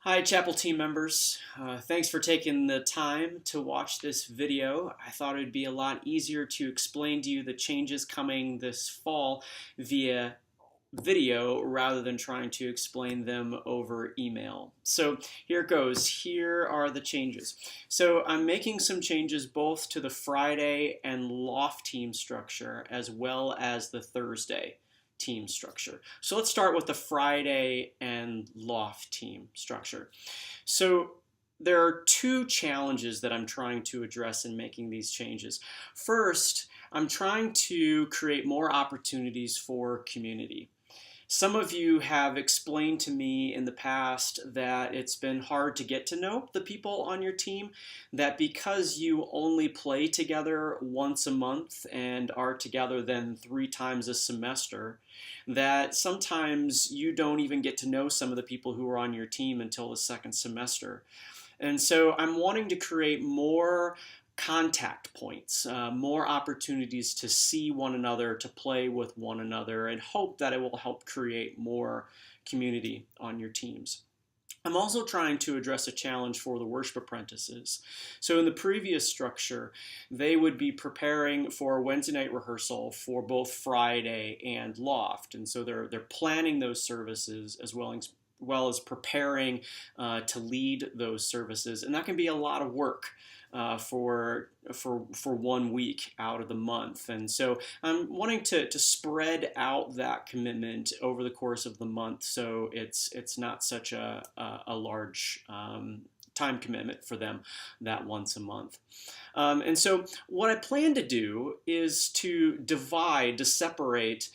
Hi, Chapel team members. Thanks for taking the time to watch this video. I thought it would be a lot easier to explain to you the changes coming this fall via video rather than trying to explain them over email. So here it goes. Here are the changes. So I'm making some changes both to the Friday and Loft team structure as well as the Thursday team structure. So let's start with the Friday and Loft team structure. So there are two challenges that I'm trying to address in making these changes. First, I'm trying to create more opportunities for community. Some of you have explained to me in the past that it's been hard to get to know the people on your team, that because you only play together once a month and are together then 3 times a semester, that sometimes you don't even get to know some of the people who are on your team until the second semester. And so I'm wanting to create more contact points, more opportunities to see one another, to play with one another, and hope that it will help create more community on your teams. I'm also trying to address a challenge for the worship apprentices. So in the previous structure, they would be preparing for Wednesday night rehearsal for both Friday and Loft. And so they're planning those services as well as preparing to lead those services. And that can be a lot of work for 1 week out of the month. And so I'm wanting to spread out that commitment over the course of the month, so it's not such a large time commitment for them that once a month. And so what I plan to do is to separate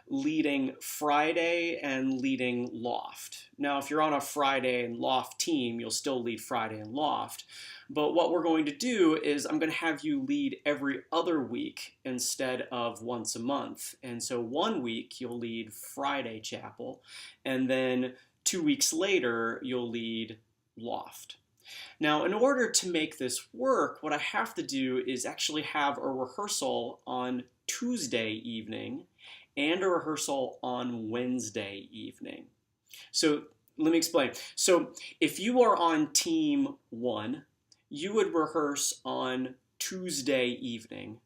leading Friday and leading Loft. Now, if you're on a Friday and Loft team, you'll still lead Friday and Loft. But what we're going to do is I'm going to have you lead every other week instead of once a month. And so 1 week you'll lead Friday chapel, and then 2 weeks later you'll lead Loft. Now, in order to make this work, what I have to do is actually have a rehearsal on Tuesday evening and a rehearsal on Wednesday evening. So let me explain. So if you are on team 1, you would rehearse on Tuesday evening,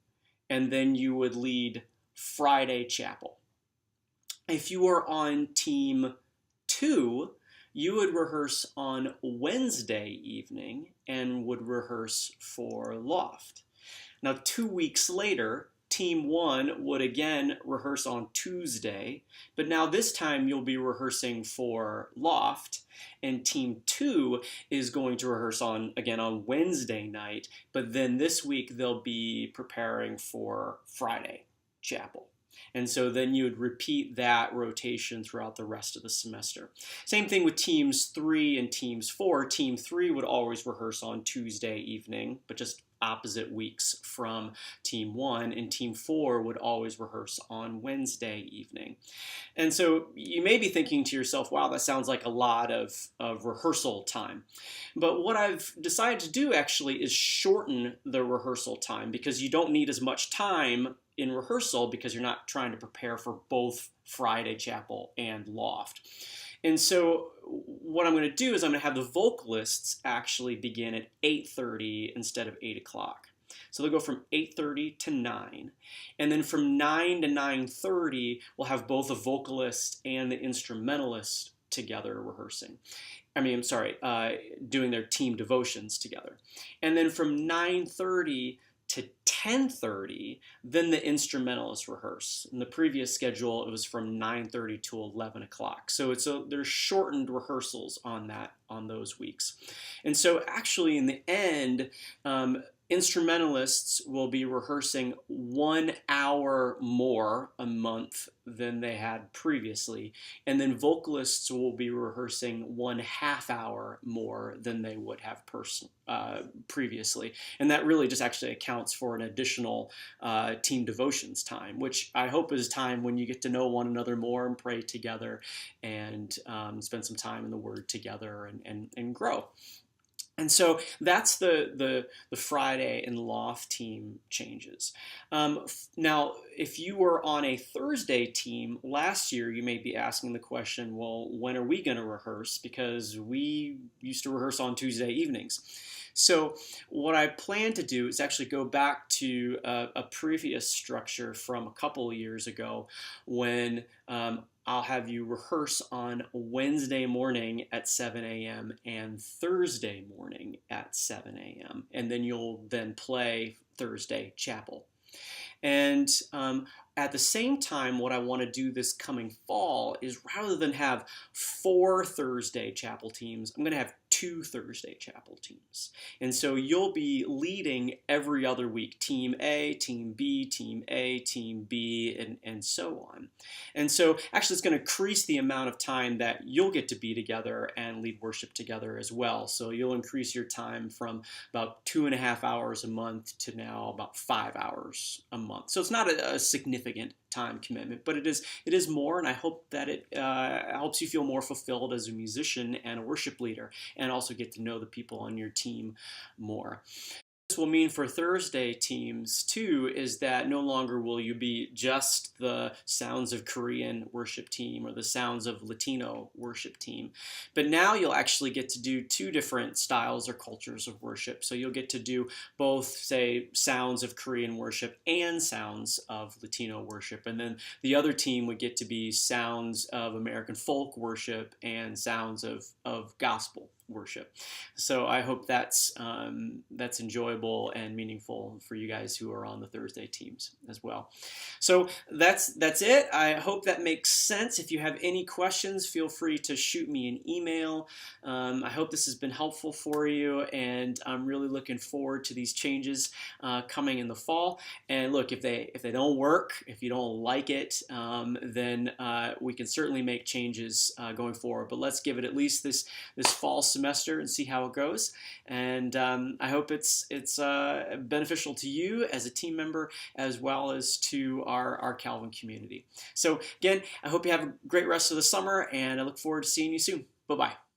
and then you would lead Friday chapel. If you are on team 2, you would rehearse on Wednesday evening and would rehearse for Loft. Now, 2 weeks later, Team 1 would again rehearse on Tuesday, but now this time you'll be rehearsing for Loft, and Team 2 is going to rehearse again on Wednesday night, but then this week they'll be preparing for Friday chapel. And so then you would repeat that rotation throughout the rest of the semester. Same thing with teams 3 and teams 4. Team 3 would always rehearse on Tuesday evening, but just opposite weeks from team 1, and team 4 would always rehearse on Wednesday evening. And so you may be thinking to yourself, wow, that sounds like a lot of rehearsal time. But what I've decided to do actually is shorten the rehearsal time, because you don't need as much time in rehearsal because you're not trying to prepare for both Friday chapel and Loft. And so what I'm going to do is I'm going to have the vocalists actually begin at 8:30 instead of 8 o'clock. So they'll go from 8:30 to 9. And then from 9 to 9:30, we'll have both the vocalist and the instrumentalist together rehearsing. Doing their team devotions together. And then from 9:30 to 10:30, then the instrumentalists rehearse. In the previous schedule, it was from 9:30 to 11 o'clock. So there's shortened rehearsals on those weeks. And so actually in the end, instrumentalists will be rehearsing 1 hour more a month than they had previously, and then vocalists will be rehearsing 1/2 hour more than they would have previously. And that really just actually accounts for an additional team devotions time, which I hope is time when you get to know one another more and pray together and spend some time in the Word together and grow. And so that's the Friday and loft team changes. Now, if you were on a Thursday team last year, you may be asking the question, well, when are we going to rehearse? Because we used to rehearse on Tuesday evenings. So what I plan to do is actually go back to a previous structure from a couple of years ago when I'll have you rehearse on Wednesday morning at 7 a.m. and Thursday morning at 7 a.m. And then you'll then play Thursday chapel. And at the same time, what I want to do this coming fall is rather than have 4 Thursday chapel teams, I'm going to have 2 Thursday chapel teams. And so you'll be leading every other week, Team A, Team B, Team A, Team B, and so on. And so actually it's going to increase the amount of time that you'll get to be together and lead worship together as well. So you'll increase your time from about 2.5 hours a month to now about 5 hours a month. So it's not a significant time commitment, but it is more, and I hope that it helps you feel more fulfilled as a musician and a worship leader, and also get to know the people on your team more. This will mean for Thursday teams too is that no longer will you be just the Sounds of Korean worship team or the Sounds of Latino worship team, but now you'll actually get to do 2 different styles or cultures of worship. So you'll get to do both, say, Sounds of Korean worship and Sounds of Latino worship, and then the other team would get to be Sounds of American folk worship and Sounds of gospel worship. So I hope that's enjoyable and meaningful for you guys who are on the Thursday teams as well. So that's it. I hope that makes sense. If you have any questions, feel free to shoot me an email. I hope this has been helpful for you, and I'm really looking forward to these changes coming in the fall. And look, if they don't work, if you don't like it, then we can certainly make changes going forward. But let's give it at least this fall semester and see how it goes. And I hope it's beneficial to you as a team member as well as to our Calvin community. So again, I hope you have a great rest of the summer, and I look forward to seeing you soon. Bye-bye.